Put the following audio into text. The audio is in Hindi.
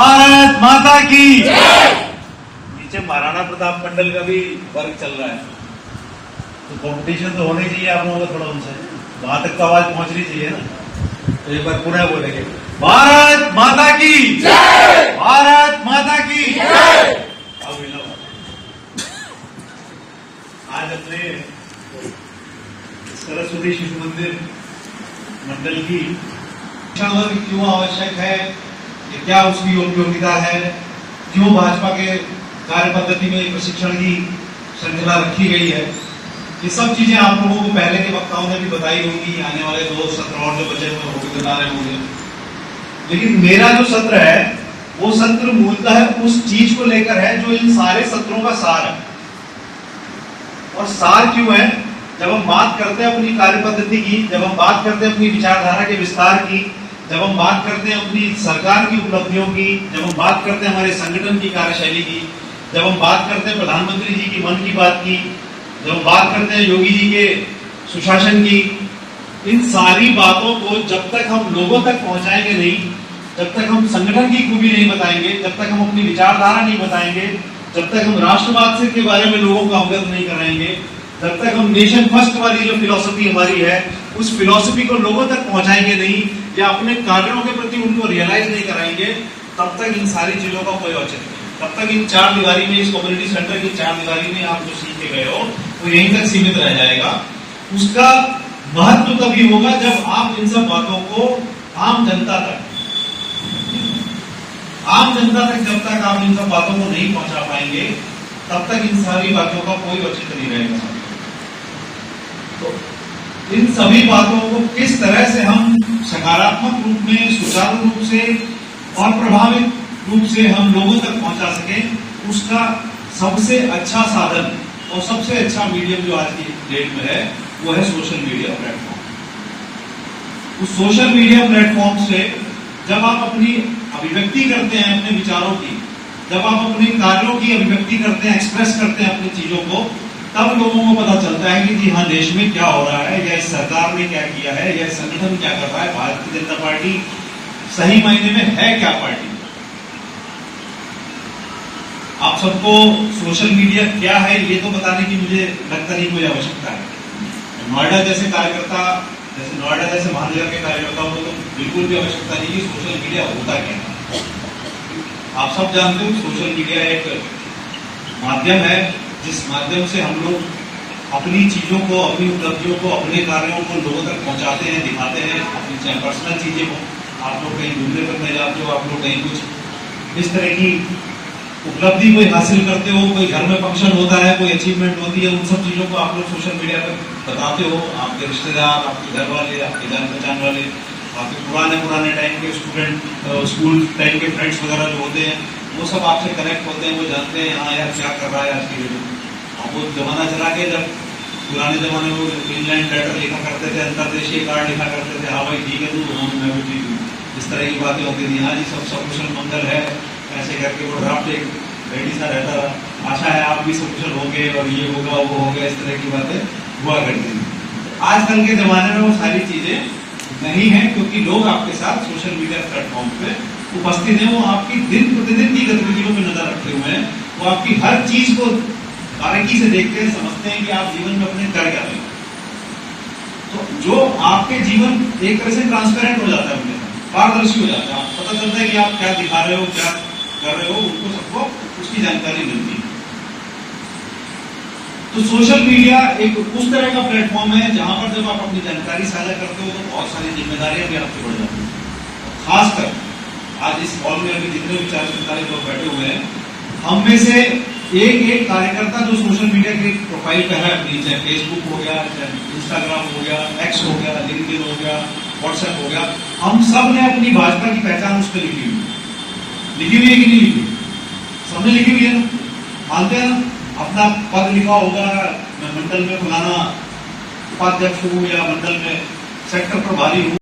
भारत माता की नीचे महाराणा प्रताप मंडल का भी वर्क चल रहा है, तो कंपटीशन तो होना ही चाहिए आप लोगों का थोड़ा उनसे, वहां तक तो आवाज पहुंचनी चाहिए ना। तो एक बार पुनः बोलेंगे भारत माता की जय, भारत माता की जय। अब आज अपने सरस्वती शिशु मंदिर मंडल की क्यों आवश्यक है, क्या उसकी उपयोगिता है, क्यों भाजपा के कार्य पद्धति में प्रशिक्षण की श्रृंखला रखी गई है, ये सब चीजें आप लोगों को पहले के वक्ताओं ने भी बताई होंगी। आने वाले 2 सत्र और जो बचे हुए वो भी बता रहे होंगे, लेकिन मेरा जो सत्र है वो सत्र मूलतः उस चीज को लेकर है जो इन सारे सत्रों का सार है। और सार क्यों है? जब हम बात करते हैं अपनी कार्य पद्धति की, जब हम बात करते हैं अपनी विचारधारा के विस्तार की, जब हम बात करते हैं अपनी सरकार की उपलब्धियों की, जब हम बात करते हैं हमारे संगठन की कार्यशैली की, जब हम बात करते हैं प्रधानमंत्री जी की मन की बात की, जब हम बात करते हैं योगी जी के सुशासन की, इन सारी बातों को जब तक हम लोगों तक पहुंचाएंगे नहीं, जब तक हम संगठन की खूबी नहीं बताएंगे, जब तक हम अपनी विचारधारा नहीं बताएंगे, जब तक हम राष्ट्रवाद से के बारे में लोगों को अवगत नहीं कराएंगे, जब तक हम नेशन फर्स्ट वाली जो फिलॉसफी हमारी है उस फिलॉसफी को लोगों तक पहुंचाएंगे नहीं या अपने कार्यों के प्रति उनको रियलाइज नहीं कराएंगे, तब तक इन सारी चीजों का कोई औचित्य नहीं। तब तक इन 4 दीवारी में, इस कम्युनिटी सेंटर की 4 दीवारी में आप जो सीख के गए हो वो यहीं तक सीमित रह जाएगा। उसका महत्व तभी होगा जब आप इन सब बातों को आम जनता तक जब तक आप इन सब बातों को नहीं पहुंचा पाएंगे, तब तक इन सारी बातों का कोई औचित्य नहीं रहेगा। तो इन सभी बातों को किस तरह से हम सकारात्मक रूप में, सुचारू रूप से और प्रभावित रूप से हम लोगों तक पहुंचा सकें, उसका सबसे अच्छा साधन और सबसे अच्छा मीडियम जो आज की डेट में है वो है सोशल मीडिया प्लेटफॉर्म। उस सोशल मीडिया प्लेटफॉर्म से जब आप अपनी अभिव्यक्ति करते हैं अपने विचारों की, जब आप अपने कार्यों की अभिव्यक्ति करते हैं, एक्सप्रेस करते हैं अपनी चीजों को, तब लोगों को पता चलता है कि जी हाँ, देश में क्या हो रहा है, या इस सरकार ने क्या किया है, या संगठन क्या कर रहा है, भारतीय जनता पार्टी सही मायने में है क्या पार्टी। आप सबको सोशल मीडिया क्या है ये तो बताने की मुझे लगता नहीं कोई आवश्यकता है। नोएडा जैसे कार्यकर्ता, जैसे नोएडा जैसे महानगर के कार्यकर्ताओं को तो बिल्कुल भी आवश्यकता नहीं कि सोशल मीडिया होता क्या है। आप सब जानते हो सोशल मीडिया एक माध्यम है जिस माध्यम से हम लोग अपनी चीजों को, अपनी उपलब्धियों को, अपने कार्यों को लोगों तक पहुंचाते हैं, दिखाते हैं। अपनी चाहे पर्सनल चीजें को, आप लोग कहीं घूमने फिरने जाते हो, आप लोग कहीं कुछ इस तरह की उपलब्धि कोई हासिल करते हो, कोई घर में फंक्शन होता है, कोई अचीवमेंट होती है, उन सब चीजों को आप लोग सोशल मीडिया पर बताते हो। आपके रिश्तेदार, आपके घर वाले, आपके जान पहचान वाले, आपके पुराने टाइम के स्टूडेंट, स्कूल टाइम के फ्रेंड्स वगैरह जो होते हैं, वो सब आपसे कनेक्ट होते हैं, वो जानते हैं हाँ यार क्या कर रहा है आज की डेट में। अब वो जमाना चला के जब पुराने जमाने में इंग्लैंड लेटर लिखा करते थे, अंतरदेशीय कार्ड लिखा करते थे, हाँ भाई ठीक है तू, हाँ मैं भी ठीक हूँ, इस तरह की बातें होती थी। हाँ जी सब सकुशल मंगल है, ऐसे करके वो ड्राफ्ट एक रेडी सा रहता था, आशा है आप भी सकुशल होंगे और ये होगा वो होगा, इस तरह की बातें हुआ करती थी। आजकल के जमाने में वो सारी चीजें नहीं है, क्योंकि लोग आपके साथ सोशल मीडिया प्लेटफॉर्म पे उपस्थित हैं। वो आपकी दिन प्रतिदिन की गतिविधियों पर नजर रखते हुए हैं, वो आपकी हर चीज को बारीकी से देखते हैं, समझते हैं कि आप जीवन में अपने कर क्या रहे हैं। तो जो आपके जीवन एक तरह से ट्रांसपेरेंट हो जाता है, अपने पारदर्शी हो जाता है, आप पता चलता है कि आप क्या दिखा रहे हो, क्या कर रहे हो, उनको सबको उसकी जानकारी मिलती है। तो सोशल मीडिया एक उस तरह का प्लेटफॉर्म है जहां पर जब आप अपनी जानकारी साझा करते हो तो बहुत सारी जिम्मेदारियां भी आपकी बढ़ जाती हैं। खासकर आज इस हॉल में अभी जितने भी 447 लोग बैठे हुए हैं, हम में से एक कार्यकर्ता जो सोशल मीडिया की प्रोफाइल पे है अपनी, चाहे फेसबुक हो गया, चाहे इंस्टाग्राम हो गया, एक्स हो गया, लिंक्डइन हो गया, व्हाट्सएप हो गया, हम सब ने अपनी भाजपा की पहचान उस पर लिखी हुई है कि नहीं लिखी? सबने लिखी हुई है ना, मानते हैं ना? अपना पद लिखा होगा, मैं मंडल में फलाना उपाध्यक्ष हूँ या मंडल में सेक्टर प्रभारी हूँ।